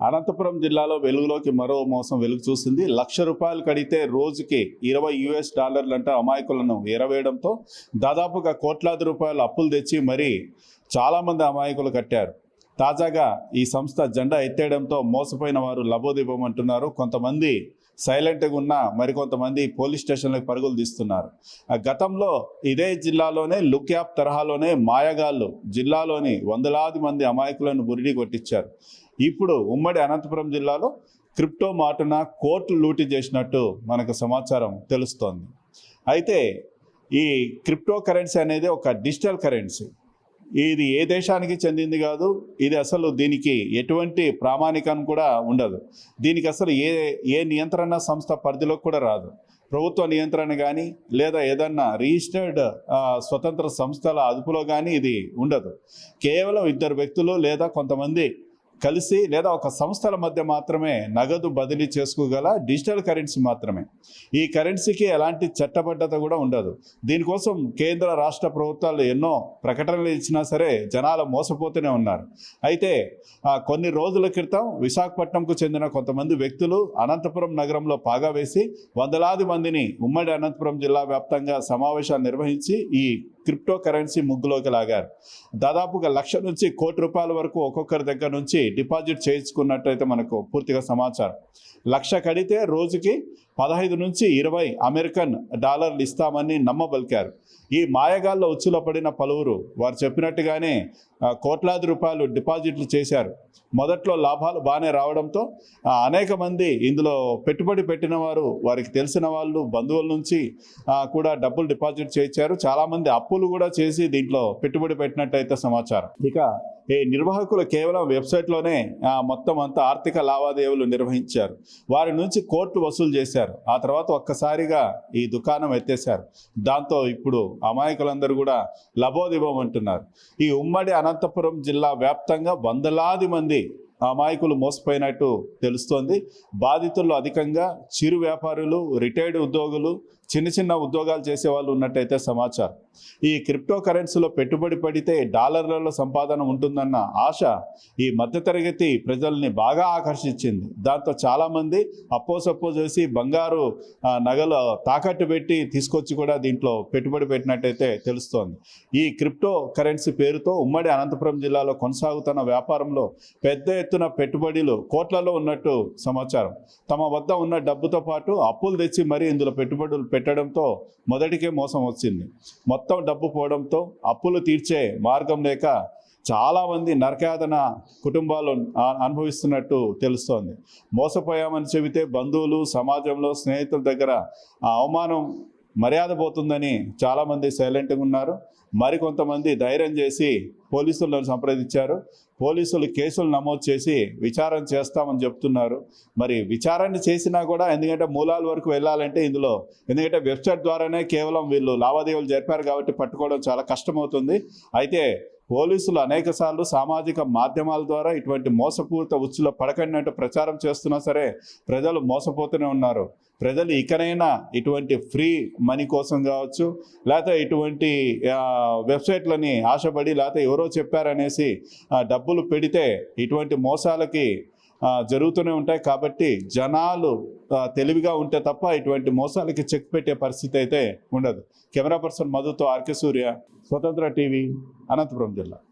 అనంతపురం జిల్లాలో వెలుగులోకి మరో మోసం వెలుగు చూసింది. ₹1,00,000 కడితే రోజుకి $20 అంట అమాయకులను ఎరవేయడంతో దాదాపుగా కోట్లాది రూపాయలు అప్పులు తెచ్చి మరీ చాలామంది అమాయకులు కట్టారు. తాజాగా ఈ సంస్థ జెండా ఎత్తేయడంతో మోసపోయిన వారు లబోదిబోమంటున్నారు. కొంతమంది సైలెంట్గా ఉన్న మరికొంతమంది పోలీస్ స్టేషన్లకు పరుగులు తీస్తున్నారు. గతంలో ఇదే జిల్లాలోనే లుక్ యాప్ తరహాలోనే మాయగాళ్ళు జిల్లాలోని వందలాది మంది అమాయకులను బురిడి కొట్టించారు. ఇప్పుడు ఉమ్మడి అనంతపురం జిల్లాలో క్రిప్టో మాటున కోట్లు లూటీ చేసినట్టు మనకు సమాచారం తెలుస్తోంది. అయితే ఈ క్రిప్టో కరెన్సీ అనేది ఒక డిజిటల్ కరెన్సీ. ఇది ఏ దేశానికి చెందింది కాదు. ఇది అసలు దీనికి ఎటువంటి ప్రామాణికం కూడా ఉండదు. దీనికి అసలు ఏ నియంత్రణ సంస్థ పరిధిలోకి కూడా రాదు. ప్రభుత్వ నియంత్రణ కానీ లేదా ఏదన్నా రిజిస్టర్డ్ స్వతంత్ర సంస్థల అదుపులో కానీ ఇది ఉండదు. కేవలం ఇద్దరు వ్యక్తులు లేదా కొంతమంది కలిసి లేదా ఒక సంస్థల మధ్య మాత్రమే నగదు బదిలీ చేసుకోగల డిజిటల్ కరెన్సీ మాత్రమే. ఈ కరెన్సీకి ఎలాంటి చట్టబద్ధత కూడా ఉండదు. దీనికోసం కేంద్ర రాష్ట్ర ప్రభుత్వాలు ఎన్నో ప్రకటనలు ఇచ్చినా సరే జనాలు మోసపోతూనే ఉన్నారు. అయితే కొన్ని రోజుల క్రితం విశాఖపట్నంకు చెందిన కొంతమంది వ్యక్తులు అనంతపురం నగరంలో పాగా వేసి వందలాది మందిని ఉమ్మడి అనంతపురం జిల్లా వ్యాప్తంగా సమావేశాలు నిర్వహించి ఈ క్రిప్టో కరెన్సీ ముగ్గులోకి లాగారు. దాదాపుగా ₹1,00,000 నుంచి ₹1,00,00,000 వరకు ఒక్కొక్కరి దగ్గర నుంచి డిపాజిట్ చేయించుకున్నట్టయితే మనకు పూర్తిగా సమాచారం. ₹1,00,000 కడితే రోజుకి 15 నుంచి 20 అమెరికన్ డాలర్లు ఇస్తామని నమ్మబలికారు. ఈ మాయగాళ్ళ ఉచ్చులో పడిన పలువురు వారు చెప్పినట్టుగానే కోట్లాది రూపాయలు డిపాజిట్లు చేశారు. మొదట్లో లాభాలు బాగానే రావడంతో అనేక మంది ఇందులో పెట్టుబడి పెట్టిన వారు వారికి తెలిసిన వాళ్ళు బంధువుల నుంచి కూడా డబ్బులు డిపాజిట్ చేయించారు. చాలామంది అప్పులు కూడా చేసి దీంట్లో పెట్టుబడి పెట్టినట్టయితే సమాచారం. ఇక ఈ నిర్వాహకులు కేవలం వెబ్సైట్లోనే మొత్తం అంతా ఆర్థిక లావాదేవీలు నిర్వహించారు. వారి నుంచి కోట్లు వసూలు చేశారు. ఆ తర్వాత ఒక్కసారిగా ఈ దుకాణం ఎత్తేశారు. దాంతో ఇప్పుడు అమాయకులందరూ కూడా లబోదిబోమంటున్నారు. ఈ ఉమ్మడి అనంతపురం జిల్లా వ్యాప్తంగా వందలాది మంది అమాయకులు మోసపోయినట్టు తెలుస్తోంది. బాధితుల్లో అధికంగా చిరు వ్యాపారులు, రిటైర్డ్ ఉద్యోగులు, చిన్న చిన్న ఉద్యోగాలు చేసే వాళ్ళు ఉన్నట్టయితే సమాచారం. ఈ క్రిప్టో కరెన్సీలో పెట్టుబడి పడితే డాలర్లలో సంపాదన ఉంటుందన్న ఆశ ఈ మధ్యతరగతి ప్రజల్ని బాగా ఆకర్షించింది. దాంతో చాలామంది అప్పో చేసి బంగారు నగలు తాకట్టు పెట్టి తీసుకొచ్చి కూడా దీంట్లో పెట్టుబడి పెట్టినట్టయితే తెలుస్తోంది. ఈ క్రిప్టో కరెన్సీ పేరుతో ఉమ్మడి అనంతపురం జిల్లాలో కొనసాగుతున్న వ్యాపారంలో పెద్ద ఎత్తున పెట్టుబడులు కోట్లలో ఉన్నట్టు సమాచారం. తమ వద్ద ఉన్న డబ్బుతో పాటు అప్పులు తెచ్చి మరీ ఇందులో పెట్టుబడులు పెట్టడంతో మొదటికే మోసం వచ్చింది. మొత్తం డబ్బు పోవడంతో అప్పులు తీర్చే మార్గం లేక చాలామంది నరకాదన కుటుంబాలు అనుభవిస్తున్నట్టు తెలుస్తోంది. మోసపోయామని చెబితే బంధువులు, సమాజంలో స్నేహితుల దగ్గర అవమానం, మర్యాద పోతుందని చాలామంది సైలెంట్గా ఉన్నారు. మరికొంతమంది ధైర్యం చేసి పోలీసులను సంప్రదించారు. పోలీసులు కేసులు నమోదు చేసి విచారణ చేస్తామని చెప్తున్నారు. మరి విచారణ చేసినా కూడా ఎందుకంటే మూలాల వరకు వెళ్ళాలంటే ఎందుకంటే వెబ్సైట్ ద్వారానే కేవలం వీళ్ళు లావాదేవీలు జరిపారు కాబట్టి పట్టుకోవడం చాలా కష్టమవుతుంది. అయితే పోలీసులు అనేకసార్లు సామాజిక మాధ్యమాల ద్వారా ఇటువంటి మోసపూరిత ఉచ్చులో పడకండినట్టు ప్రచారం చేస్తున్నా సరే ప్రజలు మోసపోతూనే ఉన్నారు. ప్రజలు ఇకనైనా ఇటువంటి ఫ్రీ మనీ కోసం కావచ్చు, లేకపోతే ఇటువంటి వెబ్సైట్లని ఆశపడి లేకపోతే ఎవరో చెప్పారనేసి డబ్బులు పెడితే ఇటువంటి మోసాలకి జరుగుతూనే ఉంటాయి. కాబట్టి జనాలు తెలివిగా ఉంటే తప్ప ఇటువంటి మోసాలకి చెక్ పెట్టే పరిస్థితి అయితే ఉండదు. కెమెరా పర్సన్ మధుతో ఆర్కే సూర్య, స్వతంత్ర టీవీ, అనంతపురం జిల్లా.